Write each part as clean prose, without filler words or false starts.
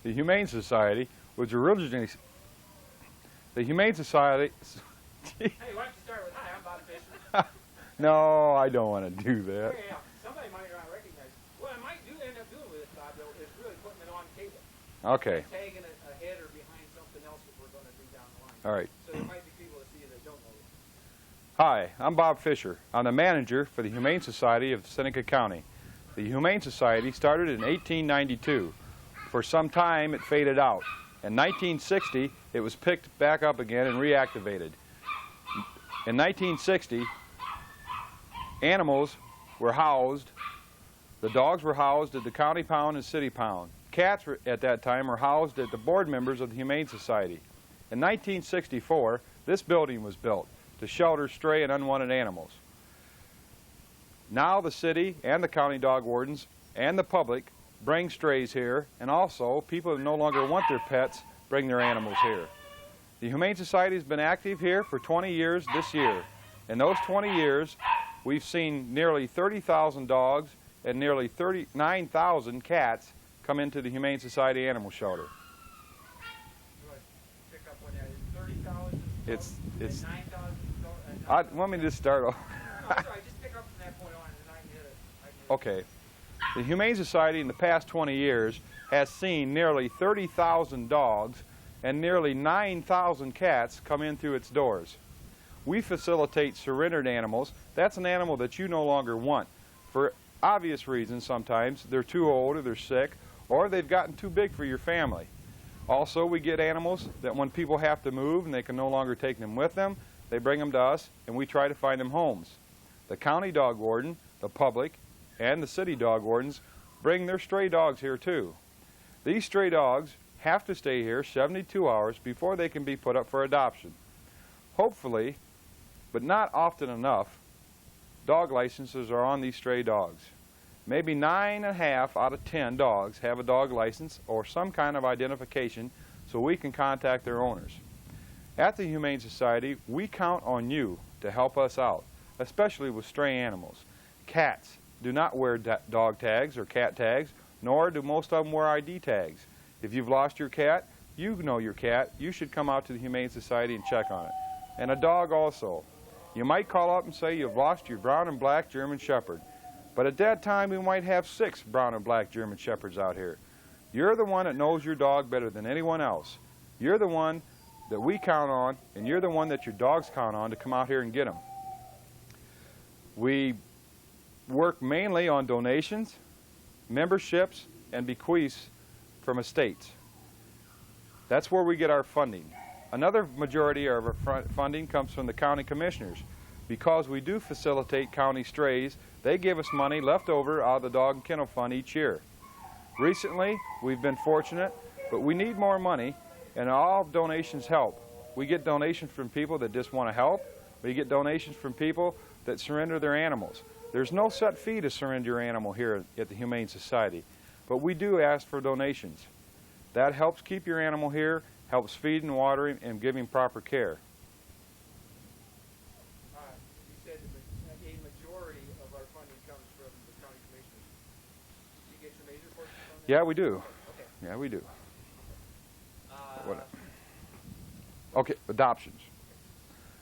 The Humane Society was originally... The Humane Society... Hey, why don't you start with, hi, I'm Bob Fisher. No, I don't want to do that. Yeah, somebody might not recognize it. What I might end up doing with this, Bob, though, is really putting it on cable. Okay. Tagging it ahead or behind something else that we're going to do down the line. All right. So there might be people that see it that don't know it. Hi, I'm Bob Fisher. I'm the manager for the Humane Society of Seneca County. The Humane Society started in 1892. For some time, it faded out. In 1960, it was picked back up again and reactivated. In 1960, animals were housed. The dogs were housed at the county pound and city pound. Cats at that time were housed at the board members of the Humane Society. In 1964, this building was built to shelter stray and unwanted animals. Now the city and the county dog wardens and the public bring strays here, and also people who no longer want their pets bring their animals here. The Humane Society has been active here for 20 years this year. In those 20 years, we've seen nearly 30,000 dogs and nearly 39,000 cats come into the Humane Society Animal Shelter. You want to pick up on that? Is 30,000 It's 9,000? want me to just start off? No, sorry, just pick up from that point on and I can hit it. Okay. The Humane Society in the past 20 years has seen nearly 30,000 dogs and nearly 9,000 cats come in through its doors. We facilitate surrendered animals. That's an animal that you no longer want. For obvious reasons sometimes, they're too old or they're sick or they've gotten too big for your family. Also, we get animals that when people have to move and they can no longer take them with them, they bring them to us and we try to find them homes. The county dog warden, the public, and the city dog wardens bring their stray dogs here too. These stray dogs have to stay here 72 hours before they can be put up for adoption. Hopefully, but not often enough, dog licenses are on these stray dogs. Maybe 9.5 out of 10 dogs have a dog license or some kind of identification so we can contact their owners. At the Humane Society, we count on you to help us out, especially with stray animals. Cats do not wear dog tags or cat tags, nor do most of them wear ID tags. If you've lost your cat, you know your cat, you should come out to the Humane Society and check on it. And a dog also. You might call up and say you've lost your brown and black German Shepherd. But at that time, we might have 6 brown and black German Shepherds out here. You're the one that knows your dog better than anyone else. You're the one that we count on, and you're the one that your dogs count on to come out here and get them. We work mainly on donations, memberships, and bequests from estates. That's where we get our funding. Another majority of our funding comes from the county commissioners. Because we do facilitate county strays, they give us money left over out of the Dog and Kennel Fund each year. Recently, we've been fortunate, but we need more money, and all donations help. We get donations from people that just want to help. We get donations from people that surrender their animals. There's no set fee to surrender your animal here at the Humane Society, but we do ask for donations. That helps keep your animal here, helps feed and water him, and give him proper care. You said a majority of our funding comes from the county commissioners. Do you get some major portions on that? Yeah, we do. Okay. Yeah, we do. Okay, adoptions.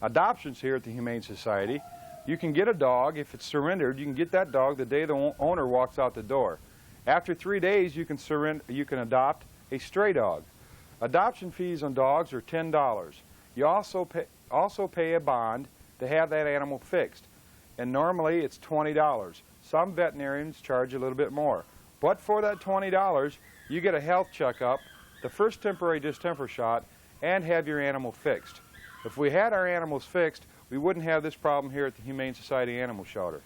Adoptions here at the Humane Society, you can get a dog. If it's surrendered, you can get that dog the day the owner walks out the door. After 3 days, you can adopt a stray dog. Adoption fees on dogs are $10. You also pay a bond to have that animal fixed, and normally it's $20. Some veterinarians charge a little bit more. But for that $20, you get a health checkup, the first temporary distemper shot, and have your animal fixed. If we had our animals fixed, we wouldn't have this problem here at the Humane Society Animal Shelter.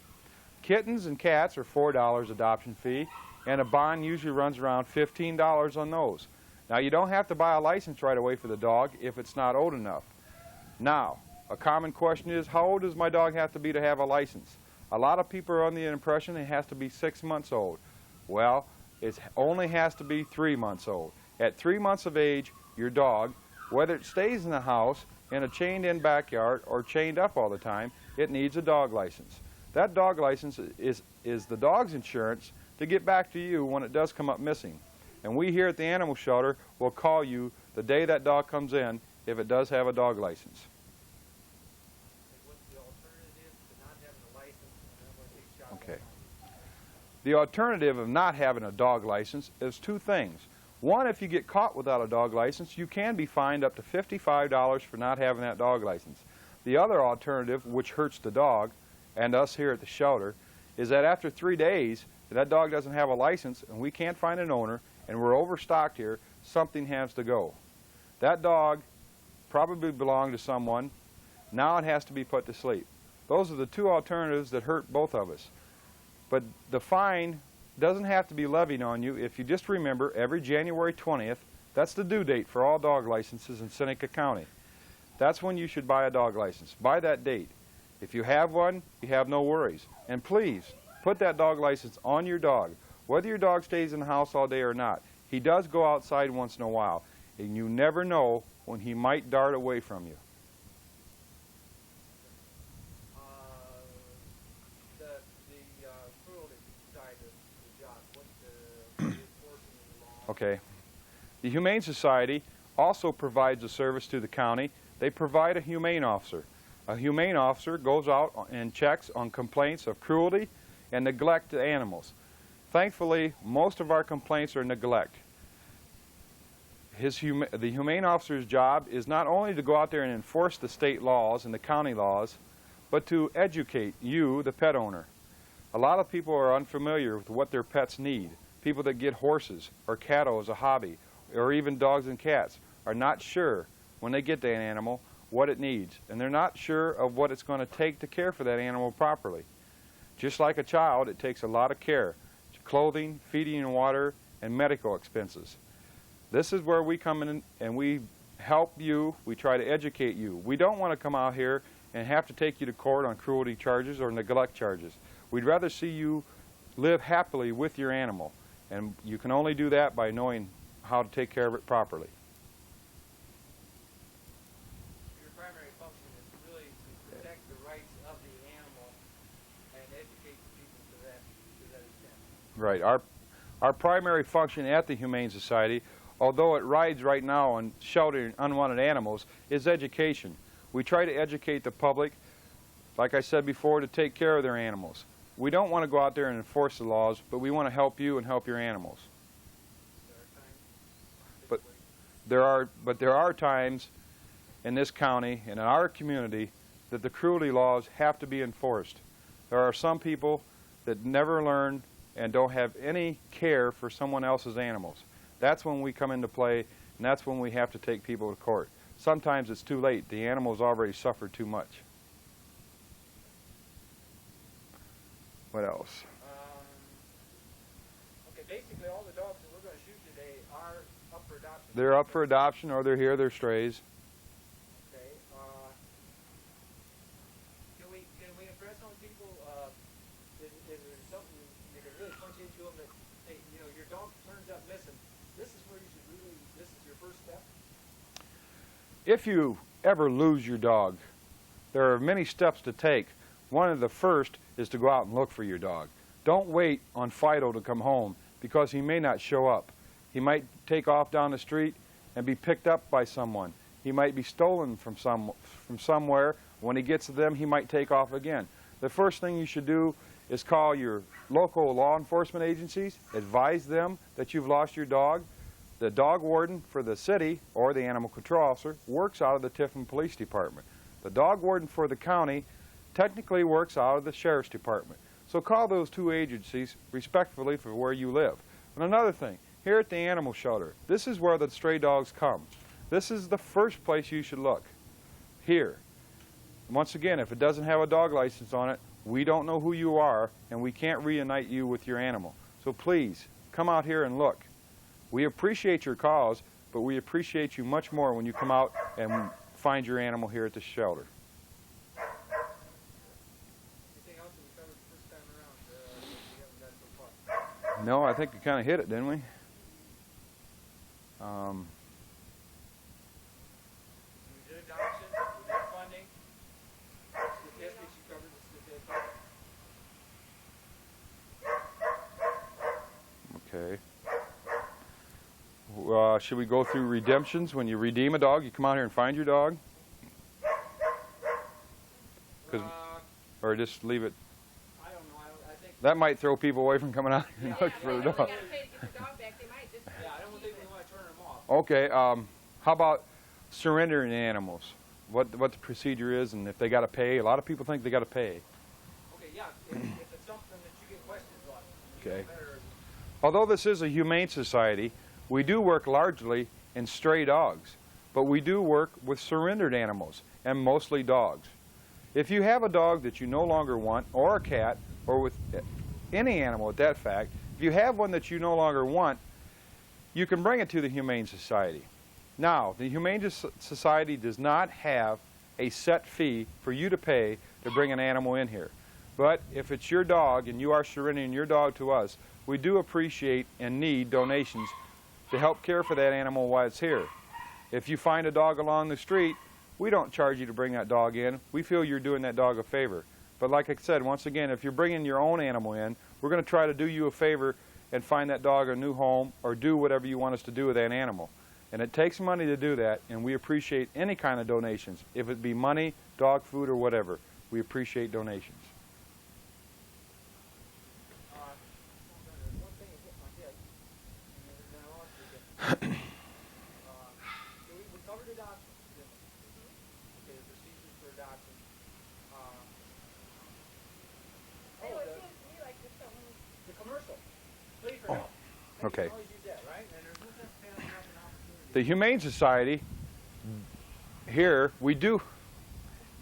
Kittens and cats are $4 adoption fee, and a bond usually runs around $15 on those. Now, you don't have to buy a license right away for the dog if it's not old enough. Now, a common question is, how old does my dog have to be to have a license? A lot of people are under the impression it has to be 6 months old. Well, it only has to be 3 months old. At 3 months of age, your dog, whether it stays in the house, in a chained-in backyard, or chained up all the time, it needs a dog license. That dog license is the dog's insurance to get back to you when it does come up missing. And we here at the animal shelter will call you the day that dog comes in if it does have a dog license. What's the alternative to not having a license? And I'm going to take a shot at Okay. that. The alternative of not having a dog license is two things. One, if you get caught without a dog license, you can be fined up to $55 for not having that dog license. The other alternative, which hurts the dog and us here at the shelter, is that after 3 days, if that dog doesn't have a license and we can't find an owner and we're overstocked here, something has to go. That dog probably belonged to someone. Now it has to be put to sleep. Those are the two alternatives that hurt both of us. But the fine doesn't have to be levied on you if you just remember every January 20th, that's the due date for all dog licenses in Seneca County. That's when you should buy a dog license, by that date. If you have one, you have no worries. And please, put that dog license on your dog. Whether your dog stays in the house all day or not, he does go outside once in a while, and you never know when he might dart away from you. The cruelty side of the job, what's the enforcement of the law? Okay. The Humane Society also provides a service to the county. They provide a humane officer. A humane officer goes out and checks on complaints of cruelty and neglect to animals. Thankfully, most of our complaints are neglect. The humane officer's job is not only to go out there and enforce the state laws and the county laws, but to educate you, the pet owner. A lot of people are unfamiliar with what their pets need. People that get horses or cattle as a hobby, or even dogs and cats, are not sure when they get that animal what it needs, and they're not sure of what it's going to take to care for that animal properly. Just like a child, it takes a lot of care: clothing, feeding and water, and medical expenses. This is where we come in and we help you. We try to educate you. We don't want to come out here and have to take you to court on cruelty charges or neglect charges. We'd rather see you live happily with your animal, and you can only do that by knowing how to take care of it properly. Your primary function is really to protect the rights of the animal and educate the people to that extent. Right. Our primary function at the Humane Society, although it rides right now on sheltering unwanted animals, is education. We try to educate the public, like I said before, to take care of their animals. We don't want to go out there and enforce the laws, but we want to help you and help your animals. There are times in this county and in our community that the cruelty laws have to be enforced. There are some people that never learn and don't have any care for someone else's animals. That's when we come into play, and that's when we have to take people to court. Sometimes it's too late. The animal's already suffered too much. What else? Okay, basically all the dogs that we're going to shoot today are up for adoption. They're up for adoption, or they're here, they're strays. Okay. Can we impress on people? Is there something you can really punch into them that, hey, you know, your dog turns up missing? This is where you should really. This is your first step. If you ever lose your dog, there are many steps to take. One of the first is to go out and look for your dog. Don't wait on Fido to come home, because he may not show up. He might take off down the street and be picked up by someone. He might be stolen from somewhere. When he gets to them, he might take off again. The first thing you should do is call your local law enforcement agencies, advise them that you've lost your dog. The dog warden for the city, or the animal control officer, works out of the Tiffin Police Department. The dog warden for the county technically works out of the Sheriff's Department. So call those two agencies respectfully for where you live. And another thing, here at the animal shelter, this is where the stray dogs come. This is the first place you should look, here. Once again, if it doesn't have a dog license on it, we don't know who you are, and we can't reunite you with your animal. So please, come out here and look. We appreciate your calls, but we appreciate you much more when you come out and find your animal here at the shelter. Anything else that we covered the first time around that we haven't done so far? No, I think we kind of hit it, didn't we? We did adoption, we did funding, statistics, you covered the statistics. Okay. Should we go through redemptions? When you redeem a dog, you come out here and find your dog? Or just leave it? I don't know. I think That might throw people away from coming out here and look for a dog. They gotta pay to get the dog back. They might just. I don't think we want to turn them off. Okay. How about surrendering animals? What the procedure is, and if they got to pay? A lot of people think they got to pay. Okay, yeah. If it's something that you get questions on. Okay. Although this is a humane society, we do work largely in stray dogs, but we do work with surrendered animals, and mostly dogs. If you have a dog that you no longer want, or a cat, or with any animal at that fact, if you have one that you no longer want, you can bring it to the Humane Society. Now, the Humane Society does not have a set fee for you to pay to bring an animal in here. But if it's your dog and you are surrendering your dog to us, we do appreciate and need donations to help care for that animal while it's here. If you find a dog along the street, we don't charge you to bring that dog in. We feel you're doing that dog a favor. But like I said, once again, if you're bringing your own animal in, we're going to try to do you a favor and find that dog a new home or do whatever you want us to do with that animal. And it takes money to do that, and we appreciate any kind of donations. If it be money, dog food, or whatever, we appreciate donations. One thing that hit my head, and then I lost it again. We covered adoption. Okay, the procedures for adoption. It seems to me like there's something. The commercial. Play for help. Okay. You can always use that, right? And there's no sense passing up an opportunity. The Humane Society, here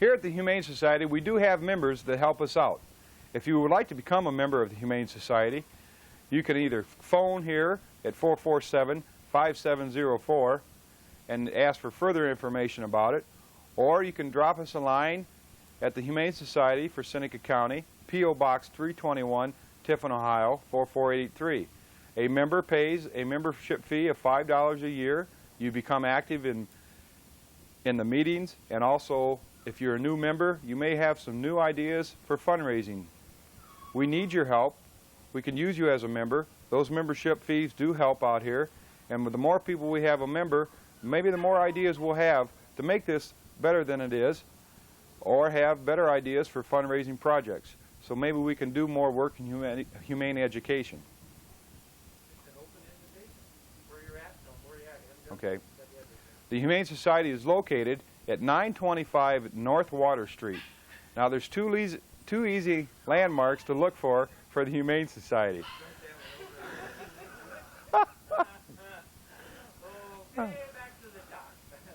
at the Humane Society, we do have members that help us out. If you would like to become a member of the Humane Society, you can either phone here at 447-5704 and ask for further information about it, or you can drop us a line at the Humane Society for Seneca County, P.O. Box 321, Tiffin, Ohio, 44883. A member pays a membership fee of $5 a year. You become active in the meetings, and also if you're a new member, you may have some new ideas for fundraising. We need your help. We can use you as a member. Those membership fees do help out here, and with the more people we have a member, maybe the more ideas we'll have to make this better than it is, or have better ideas for fundraising projects. So maybe we can do more work in humane education. It's an open invitation. Where you're at, no, where you're at. Okay. The Humane Society is located at 925 North Water Street. Now there's two easy landmarks to look for the Humane Society.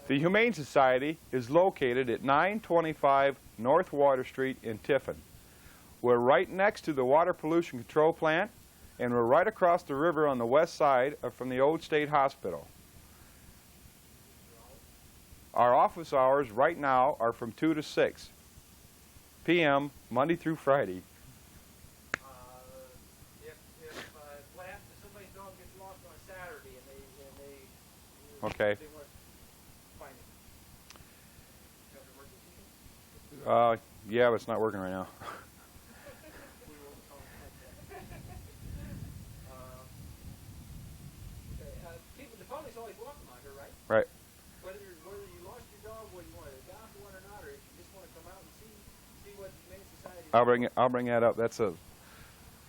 The Humane Society is located at 925 North Water Street in Tiffin. We're right next to the water pollution control plant, and we're right across the river on the west side from the old state hospital. Our office hours right now are from 2 to 6 p.m. Monday through Friday. What happens if somebody's dog gets lost on a Saturday and they Okay. they want to find it? You have an emergency? Yeah, but it's not working right now. We will contact that. Okay, the public's always welcome out here, right? Right. Whether you lost your dog, whether you want to adopt one or not, or if you just want to come out and see what the Humane Society. I'll bring that up.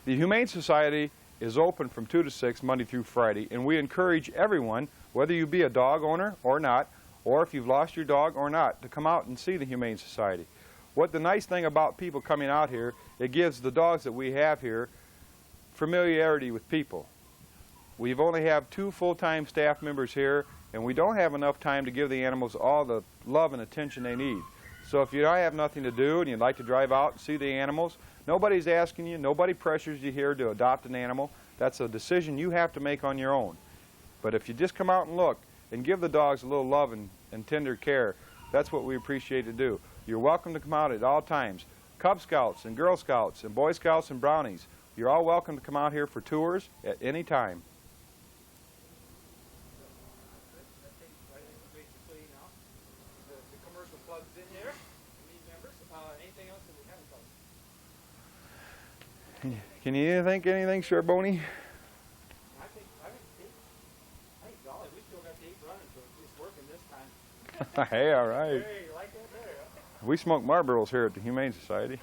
The Humane Society is open from 2 to 6 Monday through Friday, and we encourage everyone, whether you be a dog owner or not, or if you've lost your dog or not, to come out and see the Humane Society. What the nice thing about people coming out here, it gives the dogs that we have here familiarity with people. We've only have 2 full-time staff members here, and we don't have enough time to give the animals all the love and attention they need. So if you don't have nothing to do and you'd like to drive out and see the animals, nobody's asking you, nobody pressures you here to adopt an animal. That's a decision you have to make on your own. But if you just come out and look and give the dogs a little love and tender care, that's what we appreciate to do. You're welcome to come out at all times. Cub Scouts and Girl Scouts and Boy Scouts and Brownies, you're all welcome to come out here for tours at any time. Basically, now, the commercial plugs in there. Need members. Anything else that we haven't covered? Can you think anything, Charboni? I think golly, running, so it's working this time. Hey, all right. Hey, you like that better? We smoke Marlboros here at the Humane Society.